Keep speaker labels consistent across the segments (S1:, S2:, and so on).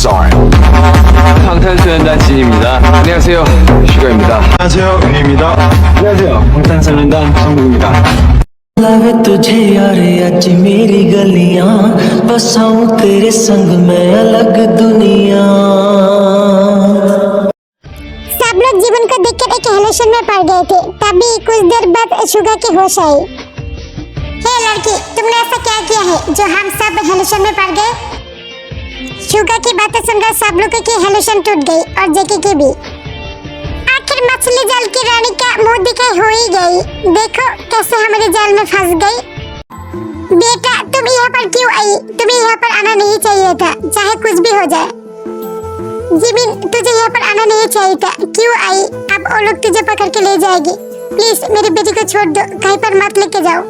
S1: Sorry.
S2: 방탄소년단 진입니다. 안녕하세요, 슈가입니다.
S1: 안녕하세요, 유입니다.
S2: 안녕하세요, 방탄소년단 정국입니다.
S3: लावे तुझे यार आज मेरी गलियां बसाऊं तेरे संग मैं अलग दुनिया।
S4: सब लोग जीवन को देखकर एक हेलोशन में पड़ गए थे। तभी कुछ देर बाद शुगा की होश आई। हे लड़की, तुमने ऐसा क्या किया है जो हम सब हेलोशन में पड़ गए? शुगा की बातें सुनकर सब लोगों की हेलोशन टूट गई और जेके की भी। आखिर मछली जाल की रानी का मुंह दिखाई हो ही गई। देखो कैसे हमारे जाल में फंस गई। बेटा, तुम यहाँ पर क्यों आई? तुम्हें यहाँ पर आना नहीं चाहिए था, चाहे कुछ भी हो जाए। जिमिन, तुझे यहाँ पर आना नहीं चाहिए था, क्यों आई? अब वो लोग तुझे पकड़ के ले जाएगी। प्लीज मेरी बेटी को छोड़ दो, कहीं पर मत लेके जाओ।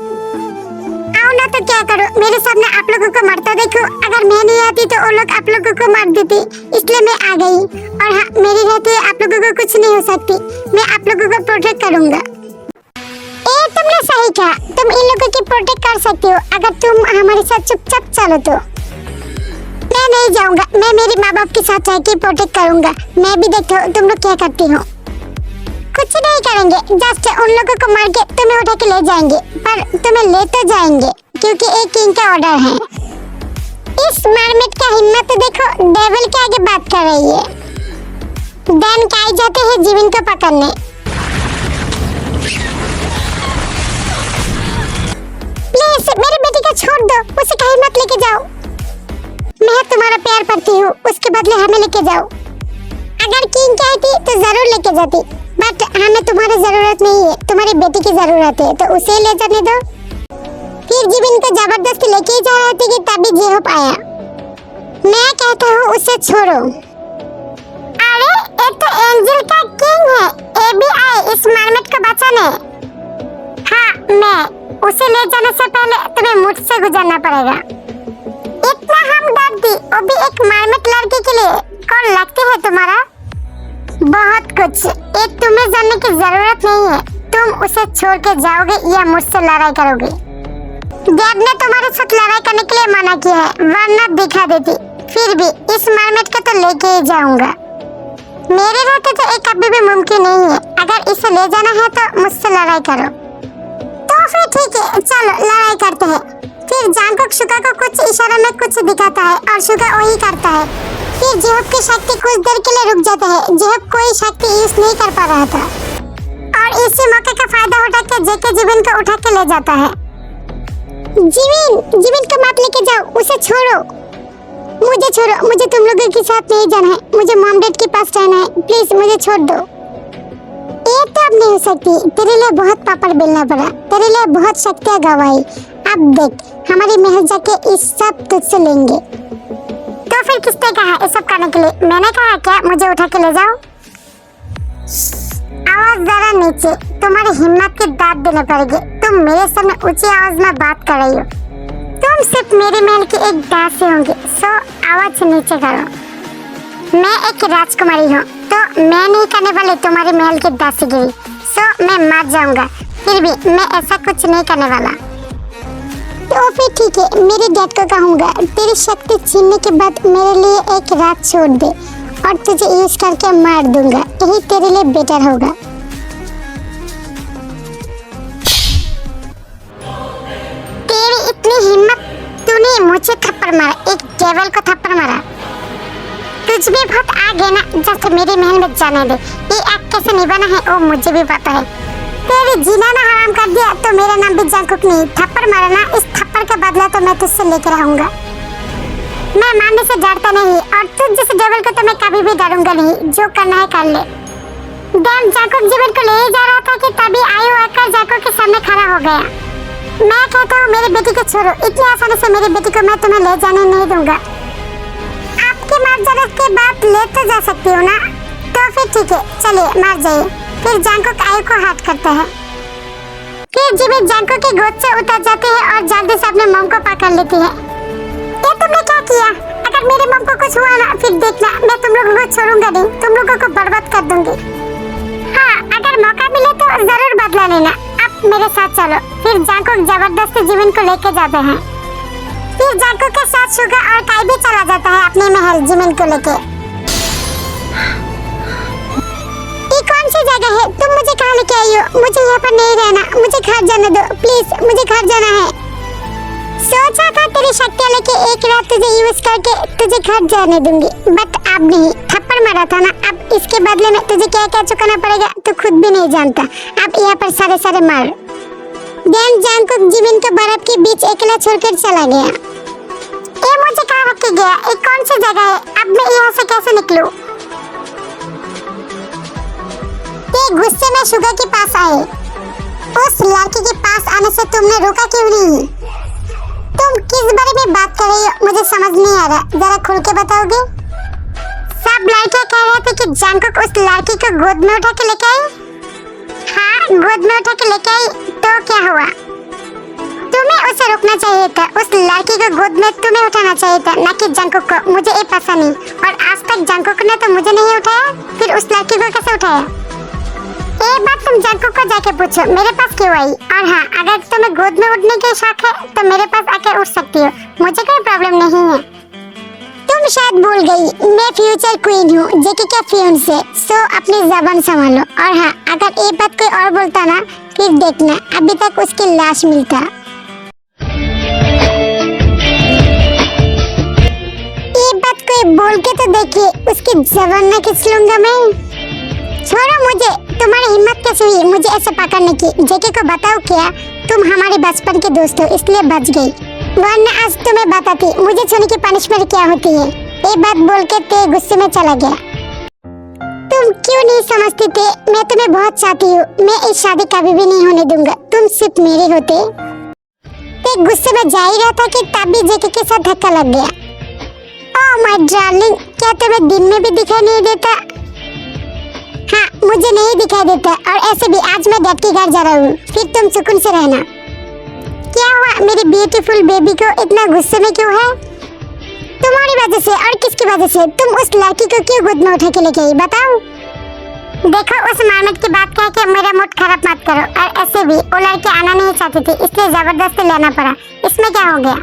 S4: आओ ना तो क्या करो, मेरे सामने आप लोगों को मरता देखो। अगर मैं नहीं आती तो वो लोग आप लोगों को मार देती, इसलिए मैं आ गई। और हाँ, मेरी रहते आप लोगों को कुछ नहीं हो सकती। मैं आप लोगों को प्रोटेक्ट करूंगा। तुमने सही कहा, तुम इन लोगों की प्रोटेक्ट कर सकती हो अगर तुम हमारे साथ चुपचाप चलो तो। मैं नहीं जाऊंगा, मैं मेरे माँ बाप के साथ रह के प्रोटेक्ट करूंगा। मैं भी देखो तुम लोग क्या करती हो। कुछ नहीं करेंगे, जस्ट उन लोगों को मार के तुम्हें उठा के ले जाएंगे। पर तुम्हें ले तो जाएंगे क्योंकि एक किंग का ऑर्डर है। इस मरमेड का हिम्मत देखो, डेविल के आगे बात कर रही है। देन काई जाते हैं जीवन को पकड़ने। प्लीज मेरी बेटी को छोड़ दो, उसे कहीं मत लेके जाओ। मैं तुम्हारा प्यार करती हूँ, उसके बदले हमें लेके जाओ। अगर किंग कहती तो जरूर लेके जाती, बट हमें तुम्हारी जरूरत नहीं है, तुम्हारी बेटी की जरूरत है, तो उसे ले जाने दो। फिर जिमिन को जबरदस्ती लेके ही जा रहे थे कि तभी जेहोप आया। मैं कहता हूँ उसे छोड़ो। अरे ये तो एंजल का किंग है, ये भी आए इस मरमेड को बचाने। हाँ, मैं उसे ले जाने से पहले तुम्हें मुझसे गुजरना पड़ेगा। इतना हम डरती, वो भी एक मरमेड लड़की के लिए। कौन लगती है तुम्हारा? बहुत कुछ। ये तुम्हें जानने की जरूरत नहीं है। तुम उसे छोड़ के जाओगे या मुझसे लड़ाई करोगे? डैड ने तुम्हारे साथ लड़ाई करने के लिए मना किया है, वरना दिखा देती। फिर भी इस मरमेड को तो लेके ही जाऊंगा। मेरे रहते तो ये कभी भी मुमकिन नहीं है। अगर इसे ले जाना है तो मुझसे लड़ाई करो। तो फिर ठीक है, चलो लड़ाई करते हैं। फिर जांगकुक शुगा को कुछ इशारा में कुछ दिखाता है और शुगा वही करता है। फिर जेहोप की शक्ति कुछ देर के लिए रुक जाता है। जेहोप कोई शक्ति यूज नहीं कर पा रहा था और इसी मौके का फायदा उठा के जेके जिमिन को उठा के ले जाता है। जिमिन को मत लेके जाओ, उसे छोड़ो। मुझे छोड़ो, मुझे तुम लोगों के साथ नहीं जाना है। मुझे मॉम डैड के पास रहना है, प्लीज मुझे छोड़ दो। ये तो अब नहीं हो सकती, तेरे लिए बहुत पापड़ बेलना पड़ा, तेरे लिए बहुत शक्तियाँ गवाई। अब देख, हमारी महल जाके इस सब तुझसे लेंगे। तो फिर किसने कहा ये सब करने के लिए? मैंने कहा क्या मुझे उठा के ले जाओ? आवाज जरा नीचे, तुम्हारी हिम्मत की दाद देनी पड़ेगी। तुम मेरे सामने ऊंची आवाज में बात कर रही हो। तुम सिर्फ मेरे महल की एक दासी होंगी, सो आवाज नीचे करो। मैं एक राजकुमारी हूँ, तो मैं नहीं करने वाली तुम्हारे महल की दासीगिरी। सो मैं मर जाऊंगा, फिर भी मैं ऐसा कुछ नहीं करने वाला। तो फिर ठीक है, मेरे डैड को कहूँगा तेरी शक्ति छीनने के बाद मेरे लिए एक रात छोड़ दे और तुझे यूज करके मार दूंगा। यही तेरे लिए बेटर होगा। तेरी इतनी हिम्मत, तूने मुझे थप्पड़ मारा, एक डेविल को थप्पड़ मारा। तुझ भी बहुत आगे ना, जैसे मेरे महल में जाने दे। ये आग कैसे निभाना है वो मुझे भी पता है। तेरी जीना ना हराम कर दिया तो मेरा नाम भी जांगकुक नहीं। थप्पड़ मारा ना, इस थप्पड़ का बदला तो मैं तुझसे लेकर रहूंगा। मैं मारने से डरता नहीं और तुझ जैसे डेविल को तो मैं कभी भी डरूंगा नहीं। जो करना है कर ले। डैम जांगकुक जीवन को ले जा रहा था कि तभी आयु आकर जांगकुक के सामने खड़ा हो गया। मैं कहता हूँ मेरी बेटी को छोड़ो, इतनी आसानी से मेरी बेटी को मैं तुम्हें ले जाने नहीं दूंगा। आपकी मार्जरत के बाद ले तो जा सकती हो ना? तो फिर ठीक है, चलिए मार जाइए। फिर जांगकुक आयु को हाथ करता है। फिर जिमिन जांगकुक की गोद से उतर जाती है और जल्दी से अपने मॉम को पकड़ लेती है। ये तुमने क्या किया? अगर मेरे मॉम को कुछ हुआ ना, फिर देखना मैं तुम लोगों को छोड़ूंगा नहीं, तुम लोगों को बर्बाद कर दूंगी। हाँ, अगर मौका मिले तो जरूर बदला लेना। अब मेरे साथ चलो। फिर जांगकुक जबरदस्ती जिमिन को लेके जाते हैं। फिर जांगकुक के साथ सुगा और काई भी चला जाता है अपने महल जिमिन को लेके। ये कौन सी जगह है? तुम मुझे कहाँ लेके आई हो? मुझे यहाँ पर नहीं रहना, मुझे घर जाने दो प्लीज, मुझे घर जाना है। सोचा था तेरी शक्तियाँ लेके एक रात तुझे यूज करके तुझे घर जाने दूंगी, बट अब नहीं। थप्पड़ मारा था ना, अब इसके बदले में तुझे क्या क्या चुकाना पड़ेगा तो खुद भी नहीं जानता। अब यहाँ पर सारे मार। देन जांगकुक जिमिन को बर्फ के बीच अकेला छोड़कर चला गया। ये मुझे कहाँ रख के गया? ये कौन सी जगह है? अब मैं यहाँ से कैसे निकलूं? ये गुस्से में सुगा के पास आए। उस लड़की के पास आने से तुमने रोका क्यों नहीं? तुम किस बारे में बात कर रही हो? मुझे समझ नहीं आ रहा, जरा खुल के बताओगे? सब लड़के कह रहे थे कि जांगकुक उस लड़की को गोद में उठा के लेके आई। हाँ, गोद में उठा के लेके आई, तो क्या हुआ? तुम्हें उसे रोकना चाहिए था। उस लड़की को गोद में तुम्हें उठाना चाहिए था, न कि जांगकुक को। मुझे ये पसंद नहीं, और आज तक जांगकुक ने तो मुझे नहीं उठाया, फिर उस लड़की को कैसे उठाया? ये बात तुम जांगकुक को जाके पूछो, मेरे पास क्यों आई? और हाँ, अगर तुम्हें गोद में उठने की शौक है तो मेरे पास आके उठ सकती हो, मुझे कोई प्रॉब्लम नहीं है। तुम शायद भूल गई, मैं फ्यूचर क्वीन हूँ, जेके का फियांसे, सो अपनी ज़बान संभालो। और हाँ, अगर ये बात कोई और बोलता ना, फिर देखना अभी तक उसकी लाश मिलता। ये बात कोई बोल के तो देखिए, उसकी ज़बान ना खींच लूंगा मैं। छोड़ो मुझे, तुम्हारी हिम्मत कैसे हुई मुझे ऐसे पकड़ने की? जेके को बताओ क्या तुम हमारे बचपन के दोस्त हो, इसलिए बच गई, वरना आज तुम्हें बताती मुझे छूने की पनिशमेंट क्या होती है। ये बात बोल के ते गुस्से में चला गया। तुम क्यों नहीं समझती थे? मैं तुम्हें बहुत चाहती हूँ, मैं इस शादी कभी भी नहीं होने दूंगा, तुम सिर्फ मेरे होते। ते गुस्से में जा ही रहा था कि तभी जेके के साथ धक्का लग गया। ओह माय डार्लिंग, क्या तुम्हें दिन में भी दिखाई नहीं देता? हाँ, मुझे नहीं दिखाई देता, और ऐसे भी आज मैं डैड के घर जा रहा हूँ, फिर तुम सुकून से रहना। क्या हुआ मेरी ब्यूटीफुल बेबी को इतना गुस्से में क्यों है? तुम्हारी वजह से। और किसकी वजह से? तुम उस लड़की को क्यों गोद में उठा के लेके आई, बताओ? देखो, उस मामद की बात कह के मेरा मूड खराब मत करो। और ऐसे भी वो लड़की आना नहीं चाहती थी, इसलिए जबरदस्ती लेना पड़ा। इसमें क्या हो गया?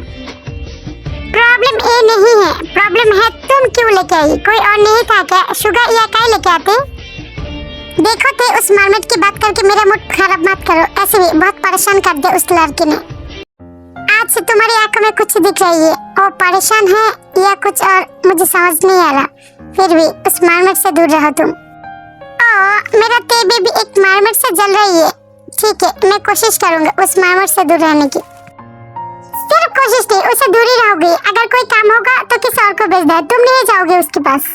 S4: प्रॉब्लम ये नहीं है, प्रॉब्लम है तुम क्यों लेके आई। कोई और नहीं था क्या? शुगर या काय लेके आते? देखो ते, उस मामद की बात करके मेरा मूड खराब मत करो। ऐसे भी बहुत परेशान कर दिया उस लड़की ने। आज से तुम्हारी आंखों में कुछ दिख रही है, वो परेशान है या कुछ और, मुझे समझ नहीं आ रहा। फिर भी उस मामद से दूर रहो तुम। मेरा ते बेबी एक मामद से जल रही है। ठीक है, मैं कोशिश करूंगा उस मामद से दूर रहने की। सिर्फ कोशिश नहीं, उससे दूर ही रहोगी। अगर कोई काम होगा तो किसी और को भेज दे, तुम नहीं जाओगे उसके पास।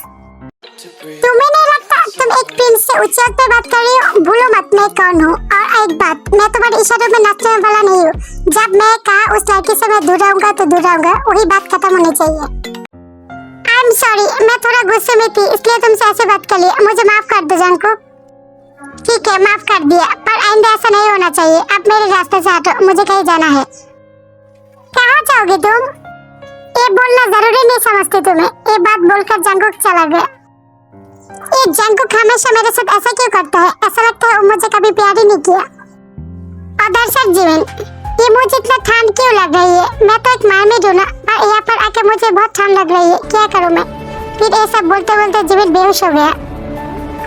S4: तुम्हें नहीं लगता तुम एक प्रिंस से ऊंचाई पे बात कर रही हो? भूलो मत मैं कौन हूँ। और एक बात, मैं तुम्हारे इशारों में नाचने वाला नहीं हूँ। जब मैं कहा उस लड़की से मैं दूर रहूंगा तो दूर रहूंगा, वही बात खत्म होनी चाहिए। आई एम सॉरी, मैं थोड़ा गुस्से में थी, इसलिए तुमसे ऐसे बात कर लिया। मुझे माफ कर दो जांगकुक। ठीक है, माफ कर दिया, पर आइंदा ऐसा नहीं होना चाहिए। अब मेरे रास्ते से हटो, मुझे कहीं जाना है। कहाँ जाओगे तुम? ये बोलना जरूरी नहीं समझती तुम्हें? ये बात बोलकर जांगकुक चला गया। ये जांगकुक हमेशा मेरे साथ ऐसा क्यों करता है? ऐसा लगता है वो मुझे कभी प्यार ही नहीं किया। और दर्शक जीवन, ये मुझे इतना ठंड क्यों लग रही है? मैं तो एक मरमेड हूँ ना, पर यहाँ पर आके मुझे बहुत ठंड लग रही है, क्या करूँ मैं? फिर ये सब बोलते बोलते जीवन बेहोश हो गया।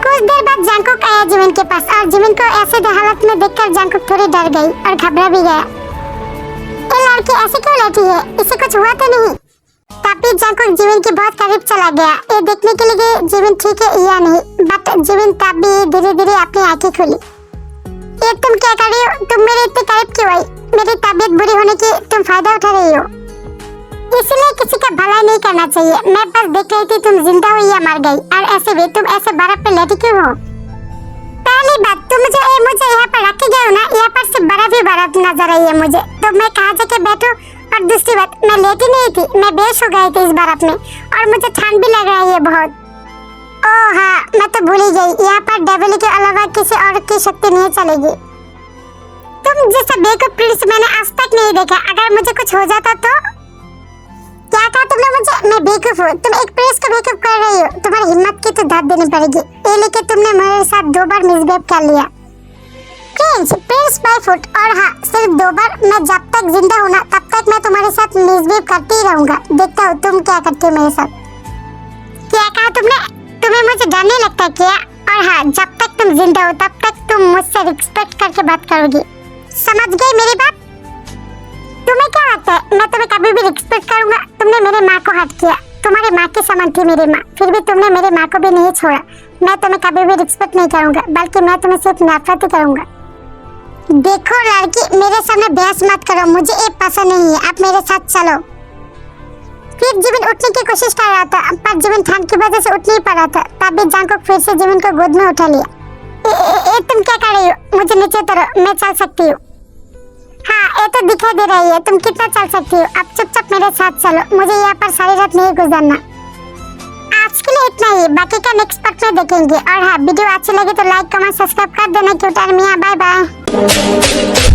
S4: कुछ देर बाद जांगकुक आया जीवन के पास, और जीवन को ऐसे हालत में देखकर जांगकुक थोड़ी डर गई और घबरा भी गया। ये लड़की ऐसे क्यों लेटी है? इसे कुछ हुआ तो नहीं? तभी जांगकुक जीवन के बहुत करीब चला गया, ये देखने के लिए जीवन ठीक है या नहीं। बट जीवन तभी धीरे धीरे अपनी आंखें खोली। ये तुम क्या कर रही हो? तुम मेरे इतने करीब क्यों आई? मेरी तबीयत बुरी होने की तुम फायदा उठा रही हो। इसलिए किसी का भला नहीं करना चाहिए। मैं बस देख रही थी तुम जिंदा हुई या मर गई, और ऐसे भी तुम ऐसे बर्फ पे लेटी क्यों हो? पहली बात, तुम मुझे यहाँ पर रख के गए हो ना, यहाँ पर सिर्फ बर्फ ही बर्फ नजर आई है मुझे, तो मैं कहाँ जाके बैठूं? और दूसरी बात, मैं लेटी नहीं थी, मैं बेहोश हो गई थी इस बर्फ में, और मुझे ठंड भी लग रही है बहुत। ओह हाँ, मैं तो भूल ही गई, यहाँ पर डेविल के अलावा किसी और की शक्ति नहीं चलेगी। तुम जैसा बेवकूफ प्रिंस मैंने आज तक नहीं देखा। अगर मुझे कुछ हो जाता तो? क्या कहा तुमने मुझे? मैं बेवकूफ हूँ? तुम एक प्रिंस को बेवकूफ कर रही हो? तुम्हारी हिम्मत की तो दाद देनी पड़ेगी। ये लेके तुमने मेरे साथ 2 बार मिसबिहेव कर लिया। Prince by foot. और हाँ, सिर्फ 2 बार। मैं जब तक जिंदा हूँ ना तब तक मैं तुम्हारे साथ मिसबिहेव करती ही रहूंगा। देखता हूँ तुम क्या करते हो मेरे साथ। क्या कहा तुमने? तुम्हें मुझे डर नहीं लगता क्या? और हाँ, जब तक तुम जिंदा हो तब तक तुम मुझसे रिस्पेक्ट करके बात करोगी। समझ गई मेरी बात? तुम्हें क्या लगता है मैं तुम्हें कभी भी रिस्पेक्ट करूंगा? तुमने मेरे माँ को हर्ट किया। तुम्हारी माँ के समान थी मेरी माँ, फिर भी तुमने मेरी माँ को भी नहीं छोड़ा। मैं तुम्हें कभी भी रिस्पेक्ट नहीं करूंगा, बल्कि मैं तुम्हें सिर्फ नफरत ही करूंगा। देखो लड़की, मेरे सामने बहस मत करो, मुझे ये पसंद नहीं है। आप मेरे साथ चलो। फिर जीवन उठने की कोशिश कर रहा था, पर जीवन ठंड की वजह से उठ नहीं पा रहा था। तभी जंगकुक फिर से जीवन को गोद में उठा लिया। तुम क्या कर रही हो? मुझे नीचे उतारो, मैं चल सकती हूँ। हाँ, ये तो दिखाई दे रही है, तुम कितना चल सकती हो। अब चुपचाप मेरे साथ चलो, मुझे यहाँ पर सारी रात नहीं गुजारना। आज के लिए इतना ही, बाकी का नेक्स्ट पार्ट में देखेंगे। और हाँ, वीडियो अच्छी लगी तो लाइक कमेंट सब्सक्राइब कर देना। Cute army, bye bye.